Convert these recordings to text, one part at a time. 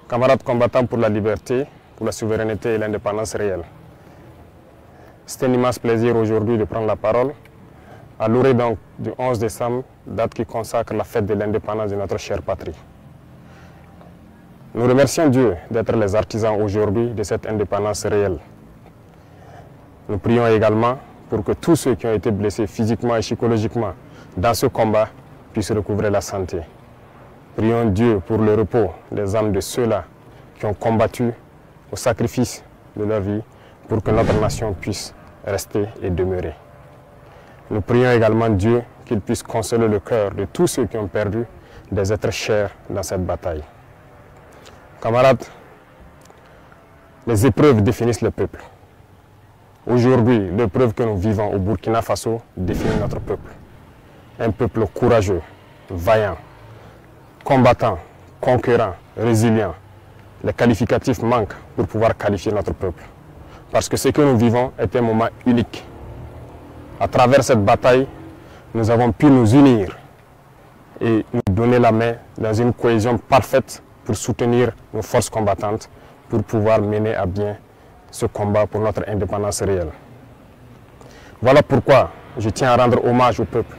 Camarades combattants pour la liberté, pour la souveraineté et l'indépendance réelle. C'est un immense plaisir aujourd'hui de prendre la parole à l'orée donc du 11 décembre, date qui consacre la fête de l'indépendance de notre chère patrie. Nous remercions Dieu d'être les artisans aujourd'hui de cette indépendance réelle. Nous prions également pour que tous ceux qui ont été blessés physiquement et psychologiquement dans ce combat puissent recouvrer la santé. Prions Dieu pour le repos des âmes de ceux-là qui ont combattu au sacrifice de leur vie pour que notre nation puisse rester et demeurer. Nous prions également Dieu qu'il puisse consoler le cœur de tous ceux qui ont perdu des êtres chers dans cette bataille. Camarades, les épreuves définissent le peuple. Aujourd'hui, l'épreuve que nous vivons au Burkina Faso définit notre peuple. Un peuple courageux, vaillant, combattant, conquérant, résilient. Les qualificatifs manquent pour pouvoir qualifier notre peuple. Parce que ce que nous vivons est un moment unique. À travers cette bataille, nous avons pu nous unir et nous donner la main dans une cohésion parfaite pour soutenir nos forces combattantes pour pouvoir mener à bien ce combat pour notre indépendance réelle. Voilà pourquoi je tiens à rendre hommage au peuple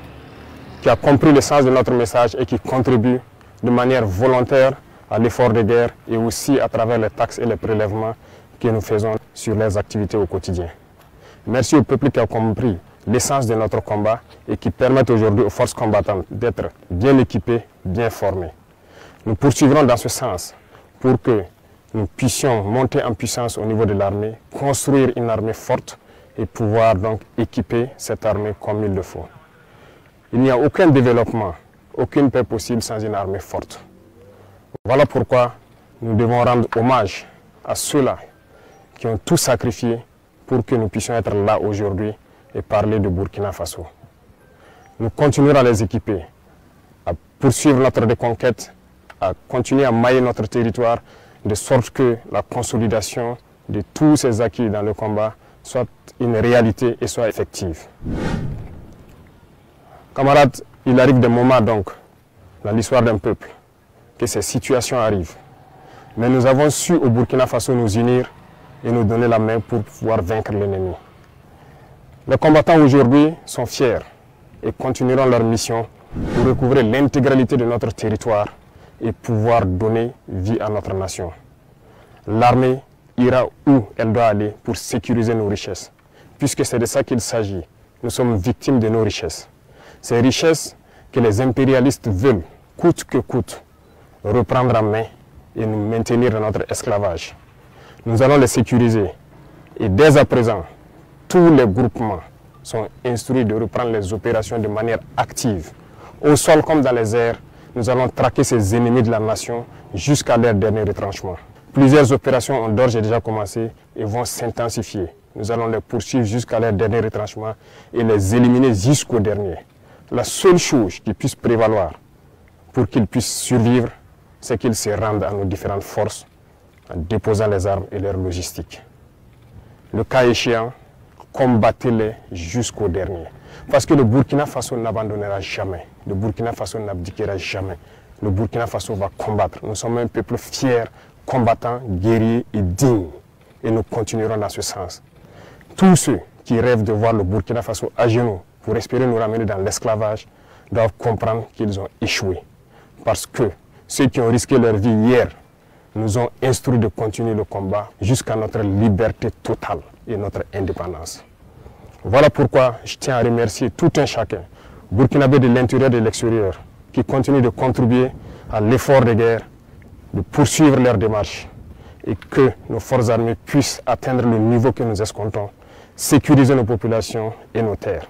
qui a compris le sens de notre message et qui contribue de manière volontaire à l'effort de guerre et aussi à travers les taxes et les prélèvements que nous faisons sur les activités au quotidien. Merci au peuple qui a compris l'essence de notre combat et qui permettent aujourd'hui aux forces combattantes d'être bien équipées, bien formées. Nous poursuivrons dans ce sens pour que nous puissions monter en puissance au niveau de l'armée, construire une armée forte et pouvoir donc équiper cette armée comme il le faut. Il n'y a aucun développement, aucune paix possible sans une armée forte. Voilà pourquoi nous devons rendre hommage à ceux-là qui ont tout sacrifié pour que nous puissions être là aujourd'hui et parler de Burkina Faso. Nous continuerons à les équiper, à poursuivre notre reconquête, à continuer à mailler notre territoire de sorte que la consolidation de tous ces acquis dans le combat soit une réalité et soit effective. Camarades, il arrive des moments donc dans l'histoire d'un peuple que ces situations arrivent. Mais nous avons su au Burkina Faso nous unir et nous donner la main pour pouvoir vaincre l'ennemi. Les combattants aujourd'hui sont fiers et continueront leur mission pour recouvrer l'intégralité de notre territoire et pouvoir donner vie à notre nation. L'armée ira où elle doit aller pour sécuriser nos richesses, puisque c'est de ça qu'il s'agit. Nous sommes victimes de nos richesses. Ces richesses que les impérialistes veulent, coûte que coûte, reprendre en main et nous maintenir dans notre esclavage. Nous allons les sécuriser et dès à présent, tous les groupements sont instruits de reprendre les opérations de manière active. Au sol comme dans les airs, nous allons traquer ces ennemis de la nation jusqu'à leur dernier retranchement. Plusieurs opérations ont d'ores et déjà commencé et vont s'intensifier. Nous allons les poursuivre jusqu'à leur dernier retranchement et les éliminer jusqu'au dernier. La seule chose qui puisse prévaloir pour qu'ils puissent survivre, c'est qu'ils se rendent à nos différentes forces en déposant les armes et leur logistique. Le cas échéant, combattez-les jusqu'au dernier. Parce que le Burkina Faso n'abandonnera jamais. Le Burkina Faso n'abdiquera jamais. Le Burkina Faso va combattre. Nous sommes un peuple fier, combattant, guerrier et digne. Et nous continuerons dans ce sens. Tous ceux qui rêvent de voir le Burkina Faso à genoux pour espérer nous ramener dans l'esclavage doivent comprendre qu'ils ont échoué. Parce que ceux qui ont risqué leur vie hier nous ont instruits de continuer le combat jusqu'à notre liberté totale et notre indépendance. Voilà pourquoi je tiens à remercier tout un chacun, burkinabé de l'intérieur et de l'extérieur, qui continuent de contribuer à l'effort de guerre, de poursuivre leur démarche et que nos forces armées puissent atteindre le niveau que nous escomptons, sécuriser nos populations et nos terres.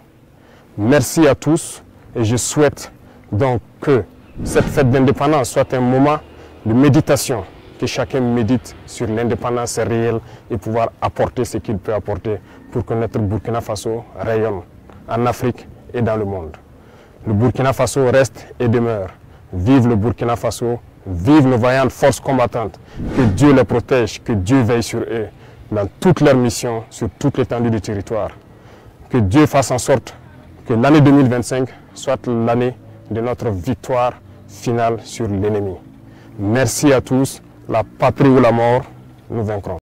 Merci à tous et je souhaite donc que cette fête d'indépendance soit un moment de méditation, que chacun médite sur l'indépendance réelle et pouvoir apporter ce qu'il peut apporter pour que notre Burkina Faso rayonne en Afrique et dans le monde. Le Burkina Faso reste et demeure. Vive le Burkina Faso, vive nos vaillantes forces combattantes. Que Dieu les protège, que Dieu veille sur eux dans toutes leurs missions, sur toute l'étendue du territoire. Que Dieu fasse en sorte que l'année 2025 soit l'année de notre victoire finale sur l'ennemi. Merci à tous. la patrie ou la mort, nous vaincrons.